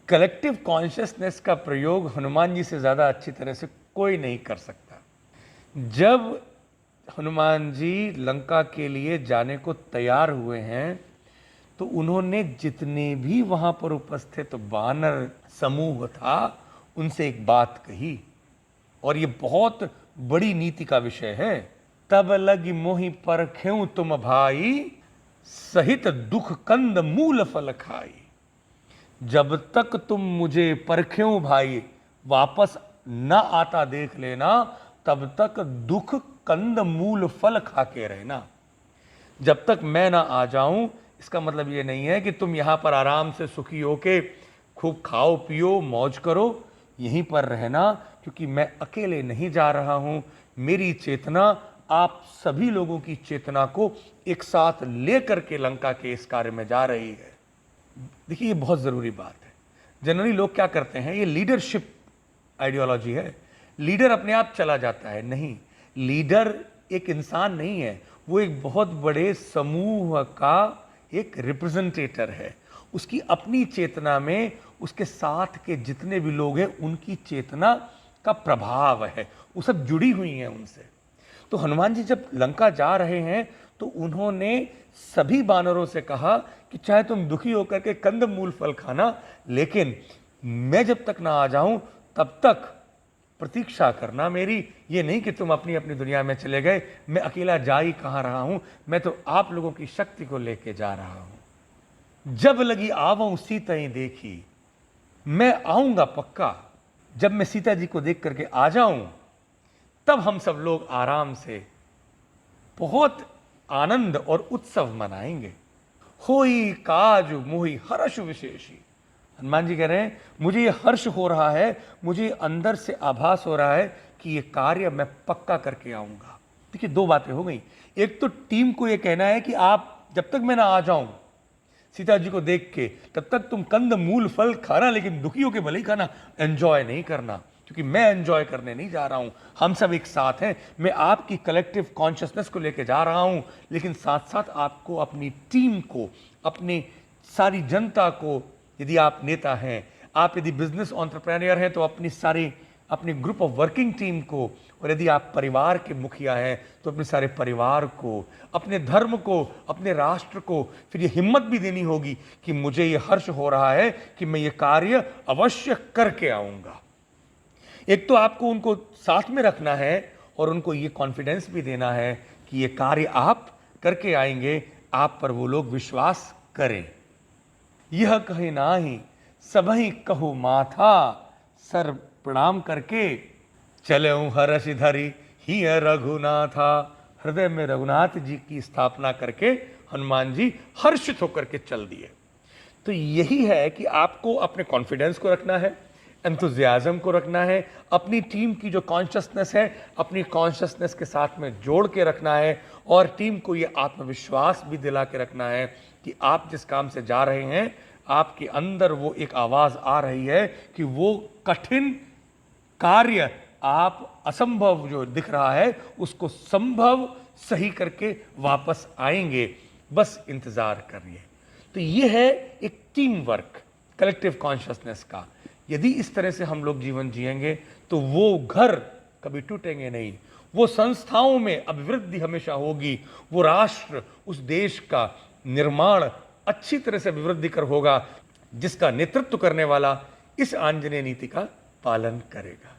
Collective consciousness का प्रयोग हनुमान जी से ज़्यादा अच्छी तरह से कोई नहीं कर सकता। जब हनुमान जी लंका के लिए जाने को तैयार हुए हैं तो उन्होंने जितने भी वहां पर उपस्थित वानर समूह था उनसे एक बात कही, और ये बहुत बड़ी नीति का विषय है। तब लगी मोहि परखें तुम भाई, सहित दुख कंद मूल फल खाई। जब तक तुम मुझे परख्यों भाई वापस न आता देख लेना, तब तक दुख कंद मूल फल खा के रहना। जब तक मैं ना आ जाऊं, इसका मतलब ये नहीं है कि तुम यहां पर आराम से सुखी होके खूब खाओ पियो मौज करो, यहीं पर रहना, क्योंकि मैं अकेले नहीं जा रहा हूं। मेरी चेतना आप सभी लोगों की चेतना को एक साथ लेकर के लंका के इस कार्य में जा रही है। देखिए, ये बहुत ज़रूरी बात है। जनरली लोग क्या करते हैं, ये लीडरशिप आइडियोलॉजी है, लीडर अपने आप चला जाता है। नहीं, लीडर एक इंसान नहीं है, वो एक बहुत बड़े समूह का एक रिप्रेजेंटेटर है। उसकी अपनी चेतना में उसके साथ के जितने भी लोग हैं उनकी चेतना का प्रभाव है, वो सब जुड़ी हुई हैं उनसे। तो हनुमान जी जब लंका जा रहे हैं तो उन्होंने सभी बानरों से कहा कि चाहे तुम दुखी होकर के कंद मूल फल खाना, लेकिन मैं जब तक ना आ जाऊं तब तक प्रतीक्षा करना मेरी। ये नहीं कि तुम अपनी अपनी दुनिया में चले गए, मैं अकेला जा ही कहाँ रहा हूं, मैं तो आप लोगों की शक्ति को लेके जा रहा हूं। जब लगी आवऊं सीता ही देखी, मैं आऊंगा पक्का। जब मैं सीता जी को देख करके आ जाऊं तब हम सब लोग आराम से बहुत आनंद और उत्सव मनाएंगे। होई काज मोहि हर्ष विशेषी। हनुमान जी कह रहे हैं मुझे ये हर्ष हो रहा है, मुझे अंदर से आभास हो रहा है कि ये कार्य मैं पक्का करके आऊंगा। देखिए, दो बातें हो गई। एक तो टीम को ये कहना है कि आप जब तक मैं ना आ जाऊं सीता जी को देख के, तब तक तुम कंद मूल फल खाना, लेकिन दुखियों के भले ही खाना, एंजॉय नहीं करना, क्योंकि मैं एंजॉय करने नहीं जा रहा हूं। हम सब एक साथ हैं, मैं आपकी कलेक्टिव कॉन्शियसनेस को लेके जा रहा हूं, लेकिन साथ साथ आपको, अपनी टीम को, अपनी सारी जनता को, यदि आप नेता हैं, आप यदि बिजनेस एंटरप्रेन्योर हैं तो अपनी ग्रुप ऑफ वर्किंग टीम को, और यदि आप परिवार के मुखिया हैं तो अपने सारे परिवार को, अपने धर्म को, अपने राष्ट्र को फिर ये हिम्मत भी देनी होगी कि मुझे ये हर्ष हो रहा है कि मैं ये कार्य अवश्य करके आऊंगा। एक तो आपको उनको साथ में रखना है और उनको ये कॉन्फिडेंस भी देना है कि ये कार्य आप करके आएंगे, आप पर वो लोग विश्वास करें। यह कहे नाही सबहि कहु माथा, सर प्रणाम करके चले हर्ष धरी ही रघुनाथा। हृदय में रघुनाथ जी की स्थापना करके हनुमान जी हर्षित होकर के चल दिए। तो यही है कि आपको अपने कॉन्फिडेंस को रखना है, एंथुजियाज्म को रखना है, अपनी टीम की जो कॉन्शियसनेस है अपनी कॉन्शियसनेस के साथ में जोड़ के रखना है, और टीम को ये आत्मविश्वास भी दिला के रखना है कि आप जिस काम से जा रहे हैं आपके अंदर वो एक आवाज़ आ रही है कि वो कठिन कार्य आप असंभव जो दिख रहा है उसको संभव सही करके वापस आएंगे, बस इंतज़ार करिए। तो ये है एक टीम वर्क कलेक्टिव कॉन्शियसनेस का। यदि इस तरह से हम लोग जीवन जिएंगे तो वो घर कभी टूटेंगे नहीं, वो संस्थाओं में अभिवृद्धि हमेशा होगी, वो राष्ट्र, उस देश का निर्माण अच्छी तरह से अभिवृद्धि कर होगा जिसका नेतृत्व करने वाला इस आंजनेय नीति का पालन करेगा।